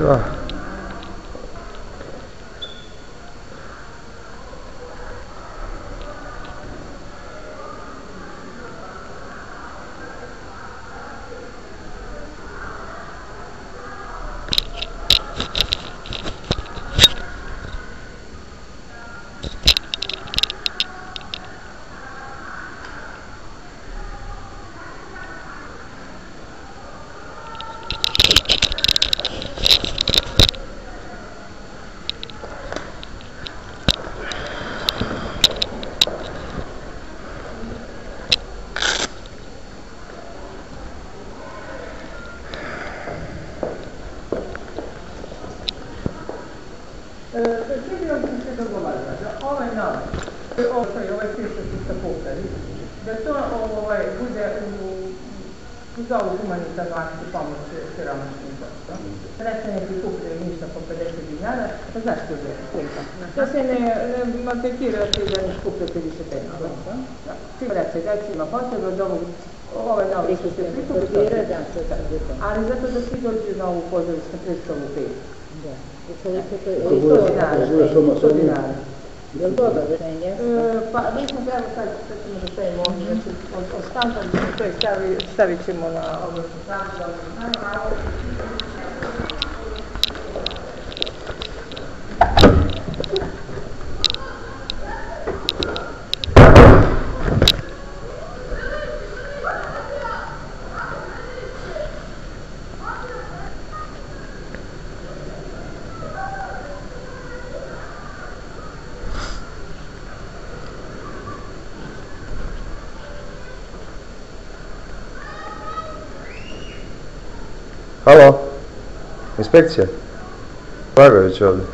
Da. Da to bude za ovu humanitarnu akciju pomoć siromašnim žrtvama. Sredstva ne prikupljaju ništa po 50 dinara, pa zašto je slika? To se ne maltretira ti da ne skuplja 55 dinara. Sigurat se da ima potreba od ove novi što se prikupljaju, ali zato da svi dođu na ovu pozorišnu predstavu 5. Da. I 100 dinara. Je li dobro rešenje? Pa mi smo evo sad ćemo da stavimo ovdje, znači od standarda to je stavit ćemo na oblačnu standarda. Halo, inspekcija, Blagović ovdje.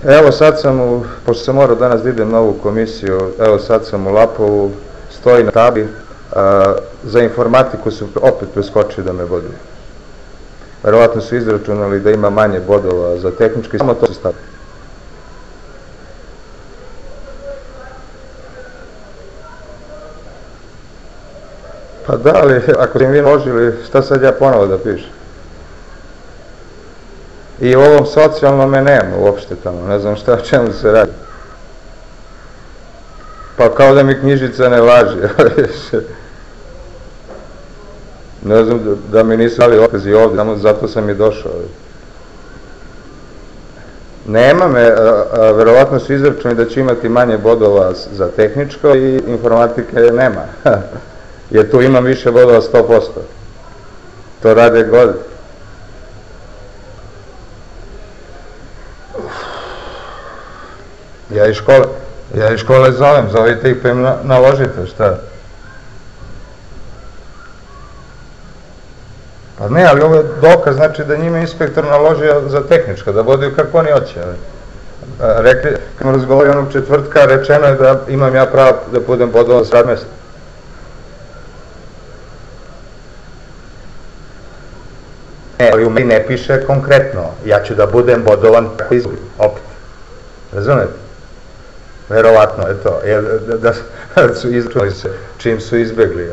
Evo sad sam, pošto sam morao danas da idem na ovu komisiju, evo sad sam u Lapovu, stoji na tabli, za informatiku su opet preskočili da me boduju. Verovatno su izračunali da ima manje bodova za tehnički, samo to se stavi. Pa da, ali ako ste im vi naložili, šta sad ja ponovo da pišem? I u ovom socijalnom me nema uopšte tamo, ne znam šta, o čemu se radi. Pa kao da mi knjižica ne važi. Ne znam da mi nisu dali otkazi ovdje, samo zato sam i došao. Nema me, verovatno su izračuni da će imati manje bodova za tehničko i informatike nema. Jer tu imam više bodova 100%. To rade god. Ja iz škole zovite ih pa im naložite, šta? Pa ne, ali ovo je dokaz, znači da njima inspektor naložio za tehničko, da boduju kako oni hoće. Rekli, kad smo razgovarali onog četvrtka, rečeno je da imam ja pravo da budem bodovan s radnog mesta. Ne, ali u meni ne piše konkretno, ja ću da budem bodovan tako izbog, opet. Razumete? Verovatno je to, da su izračunali se čim su izbegli.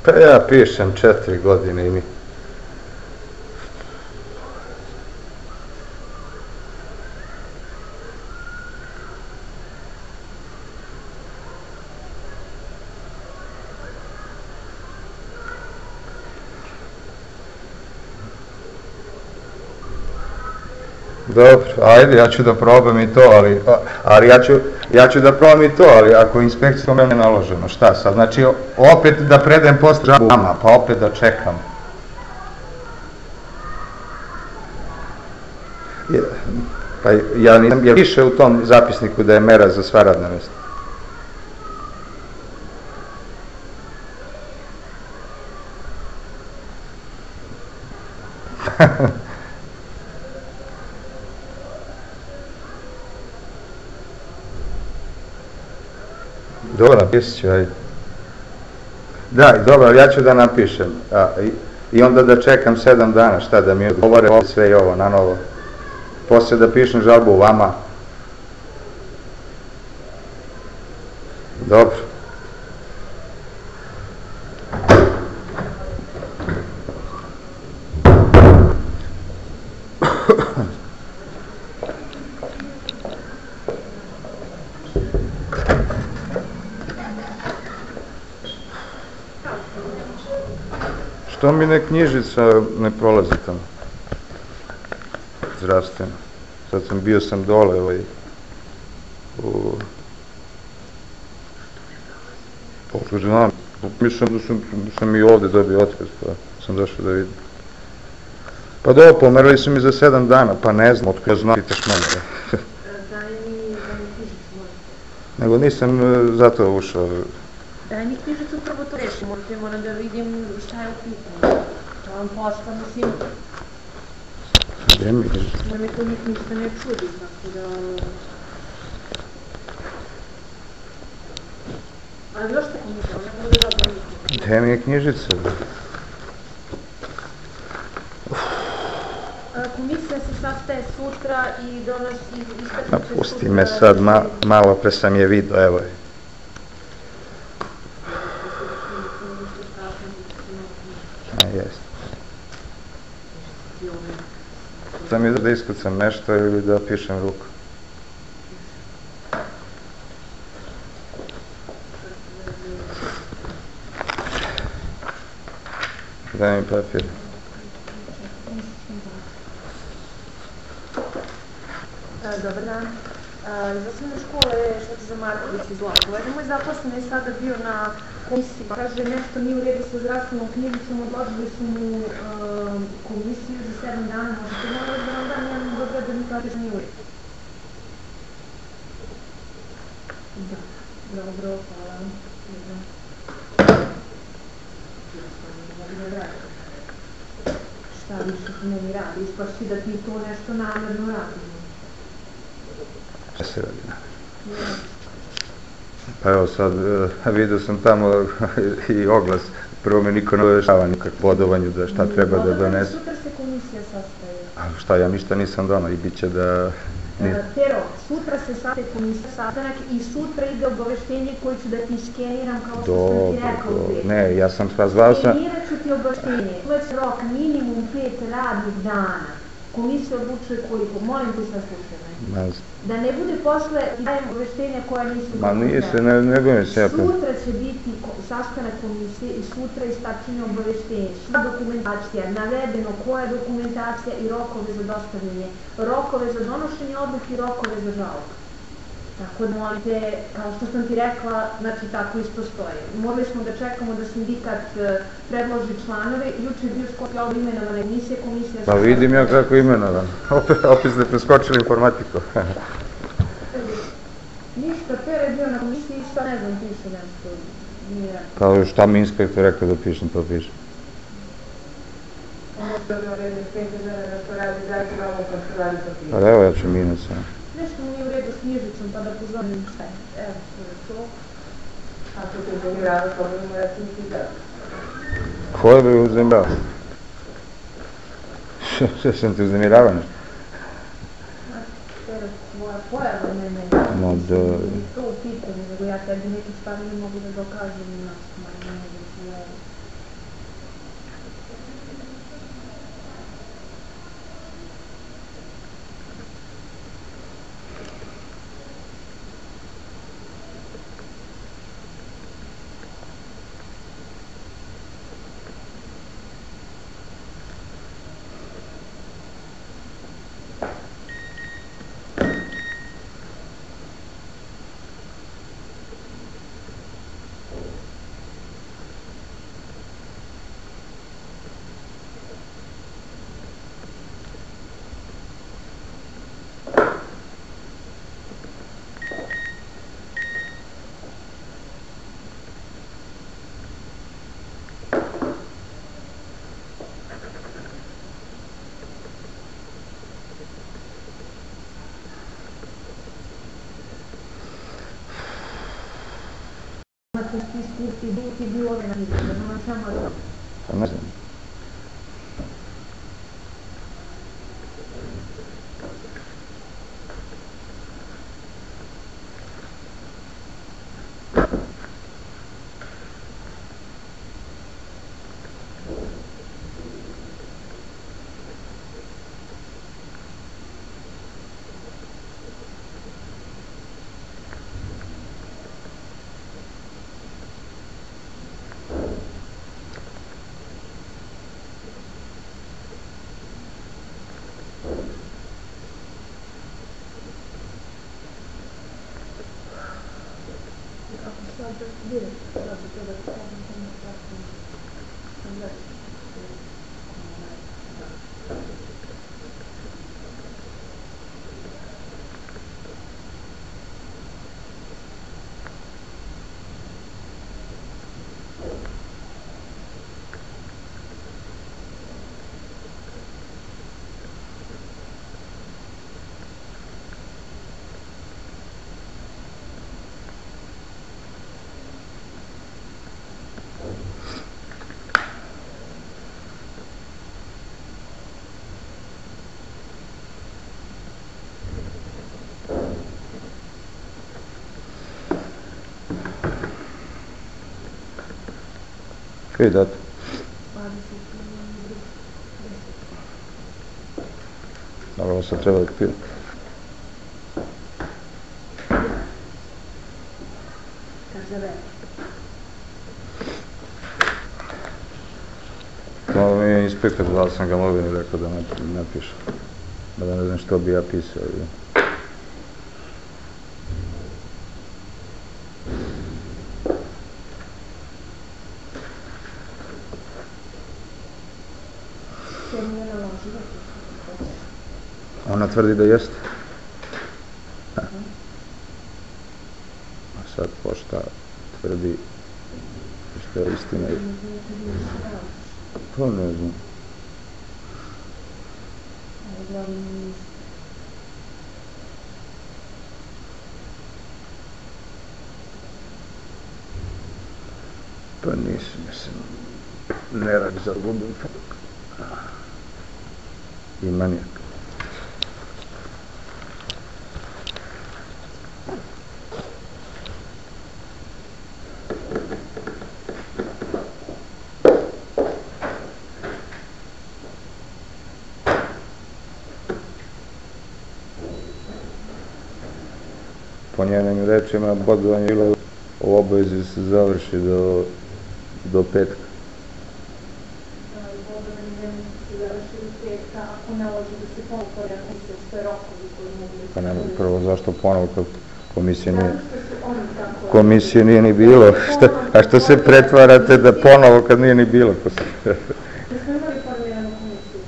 Pa ja pišem 4 godine i mi. Dobro, ajde, ja ću da probam i to, ali ja ću da probam i to, ali ako inspekcija mene naloženo, šta sad? Znači, opet da predajem posle žalbu vama, pa opet da čekam. Pa ja nisam, jer piše u tom zapisniku da je mera za sva radna mesta. Dobro, napisat ću, ajde. Da, dobro, ja ću da napišem. I onda da čekam 7 dana, šta da mi odgovore ovdje sve i ovo, na novo. Posle da pišem žalbu vama. Dobro. Što mi knjižica ne prolazi tamo? Zdravstveno. Sad bio sam dole u... Znam, mislim da sam i ovde dobio otkaz, pa sam došao da vidim. Pa dobro, pomerili su mi za 7 dana, pa ne znam, otko ja znam, pitaš mene. Daj mi knjižicu, možete. Nego nisam zato ušao. Daj mi knjižicu, prvo to rešimo, moram da vidim šta je u pitanju. To vam posla, mislim... Gde mi knjižica? Da me to ništa ne čudi, tako da... Ali još tako mi to, ne bude dobro ništa. Gde mi je knjižica? Komisija se sastaje sutra i donosi iskače sutra... Pusti me sad, malo pre sam je vidio, evo je. Jest. Sam je da iskucam nešto ili da pišem ruku. Daj mi papir. Dobar dan. Iz osnovne škole je Šotiza Marković iz Lapova. Moj zaposlen je sada bio na komisiji, kaže nešto nije u redu sa zdravstvenom knjižicom, odložili su mu komisiju za 7 dana, možete molim da vam dam jedan dobro da mi kaže što nije u redu. Da, dobro, hvala. Šta više se meni radi, ispašći da ti to nešto namerno radimo. Šta se radi namerno? Pa evo sad, vidio sam tamo i oglas, prvo me niko ne obavještava nikak bodovanju da šta treba da donese. Sutra se komisija sastaje. A šta, ja ništa nisam donao i bit će da... Pero, sutra se sastaje komisija sastanak i sutra ide obaveštenje koje ću da ti skeniram kao što sam ti rekao. Ne, ja sam zvao sam... Skenirat ću ti obaveštenje. Uveć rok minimum 5 radnih dana. Komisija odlučuje koliko. Molim ti sa slučajno. Da ne bude posle dajem obaveštenja koja nisu... Ma nije se, ne bojim se ja. Sutra će biti sastanak komisije i sutra istačenje obaveštenja. Sva dokumentacija, navedeno koja je dokumentacija i rokove za dostavljanje, rokove za donošenje odluke i rokove za žalbu. Tako da molim te, kao što sam ti rekla, znači tako isto stoje. Morali smo da čekamo da sindikat predloži članove, juče je bio Skopje ovo imenovane komisija... Pa vidim ja kako je imenovan. Opet ste preskočili informatiku. Ništa, Pera je bio na komisiji i šta ne znam, piše nešto. Kao šta mi inspektor rekao da pišem, to pišem. Pa evo ja ću minus. Nešto mi je u redu s knjižicom, pa da pozovem šta je. Evo, to je to. Ako te uzemirava, to bi moja ti da. Ko je bi uzemirava? Što sam te uzemirava nešto? Moja pojava mene No da... to u pitanju, nego ja tebi neke stvari ne mogu da dokažem na nas. Ti bio ovdje na knjižu, da znam samo to. Pa ne znam. Kaj je dato? Ali ovo sad treba da pijem? Malo mi je inspektor, da sam ga mogli i rekao da napiše. Da ne znam što bi ja pisao. Ona tvrdi da jeste. A sad pošta tvrdi što je istina. To ne znam. Pa nisam, mislim, nerad za gubim i manijak. Po njenim rečima, bodovanje je bilo u obavezi se završi do petka. Bodovanje se završi do petka, ako ne može da se ponovo komisija, što je rokovi koji mogu da se... Pa nema prvo zašto ponovo kad komisije nije ni bilo. A što se pretvarate da ponovo kad nije ni bilo? Da smo imali formiranu komisiju.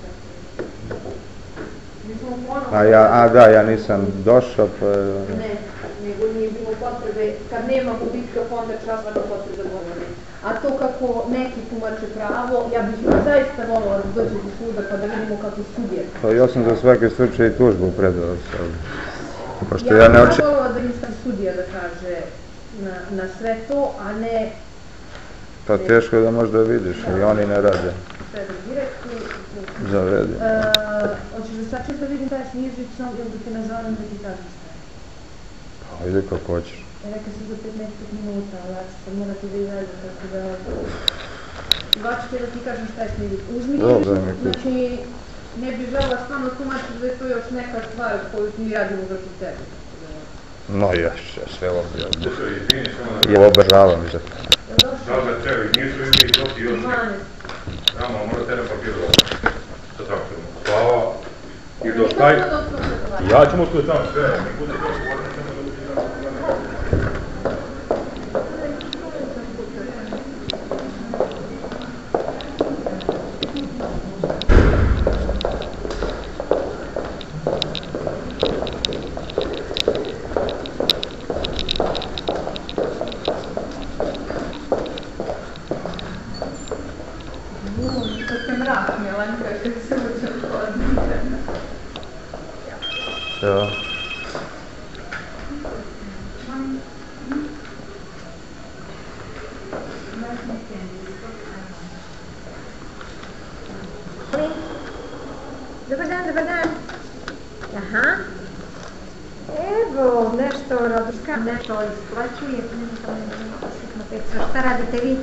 Da, ja nisam došao, pa... Ne, nego nije bilo potrebe, kad nema gubitka fonda časvana potrebe za bodovanje. A to kako neki tumače pravo, ja bih zaista volila da dođe do suda pa da vidimo kako sudje. Pa ja sam za svaki slučaj tužbu predao sad. Ja bih volila da mi sam sudija da kaže na sve to, a ne... Pa teško je da možda vidiš, i oni ne rade. Predam direktno. Zavedi. Hoćeš da sad da vidim taj s knjižicom ili da te nazovem da ti kažem sve? Pa ide kako hoćeš. Rekao sam za 15 minuta, ali ja ću sad morati da izvedem, tako da... Vaću te da ti kažem šta je s knjižicom. Uzmi knjižicu, znači ne bih žela stvarno tumačiti da je to još neka stvar koju mi radimo protiv tebe. No ja sve obožavam. Ja obožavam za to. Sada treba, nisu ljudi doti još nekako. Ramo, mora tebe papiru sa traktorom. Hvala. I dostaj. Ja ćemo tu tamo sve. Nikude to govorim, ćemo da Ja. Dobar dan. Aha. Evo, nešto Raduška, nešto isplaćuje, šta radite vi?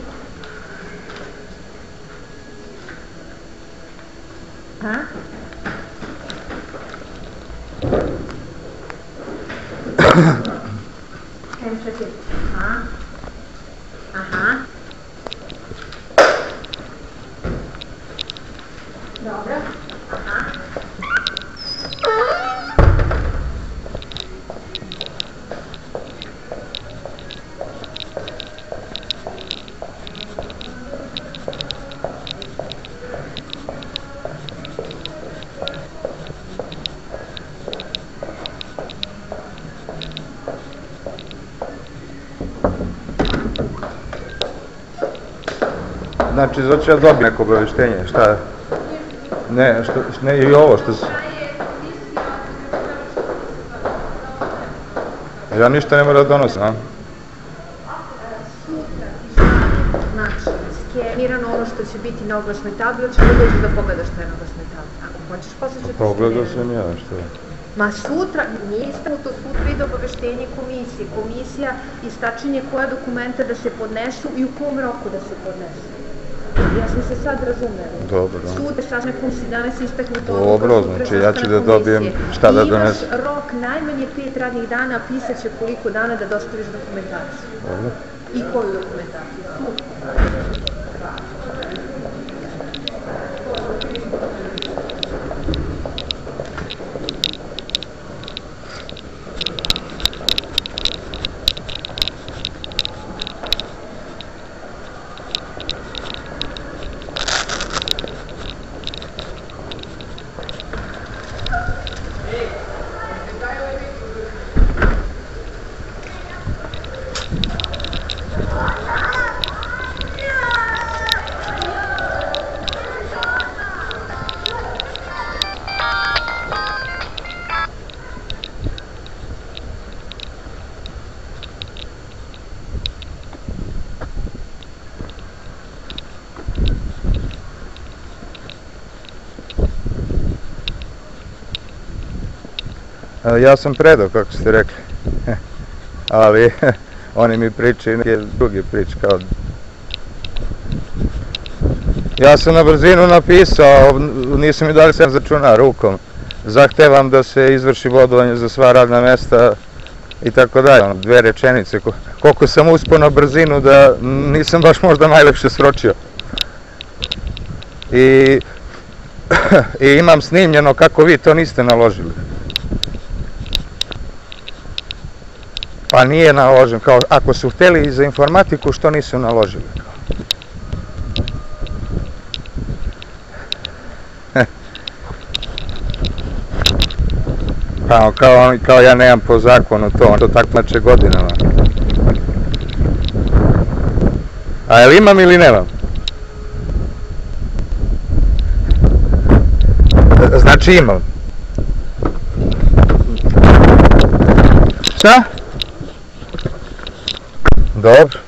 Ha? Aha. Dobro. Aha. Znači, hoću ja dobijem neko obaveštenje, šta? Ne, i ovo što se... Ja ništa ne moram da donosim, a? Znači, skenirano ono što će biti na oglasnoj tabli, hoćeš da dođeš da pogledaš šta je na oglasnoj tabli. Ako hoćeš, posle ću ti Pogledao sam ja, šta je? Ma sutra, nije to sutra ide obaveštenje komisije. Komisija istačenje koja dokumenta da se podnesu i u kom roku da se podnesu. Ja sam se sad razumela. Dobro. Sutra sastankom si danas istaknuto Dobro, znači ja ću da dobijem šta da donesem. Imaš rok najmanje 5 radnih dana, pisat će koliko dana da dostaviš dokumentaciju. Dobro. I koju dokumentaciju? Ja sam predao, kako ste rekli, ali oni mi pričaju neke druge priče, kao... Ja sam na brzinu napisao, nisam mi dali sam začuna rukom, zahtevam da se izvrši bodovanje za sva radna mesta i tako dalje, 2 rečenice, koliko sam uspao na brzinu da nisam baš možda najlepše sročio. I imam snimljeno kako vi to niste naložili. Pa nije naložen, kao ako su hteli za informatiku, što nisu naložili? Kao ja nemam po zakonu to, on to tako znače godinama. A jel imam ili nemam? Znači imam. Šta? Dobro.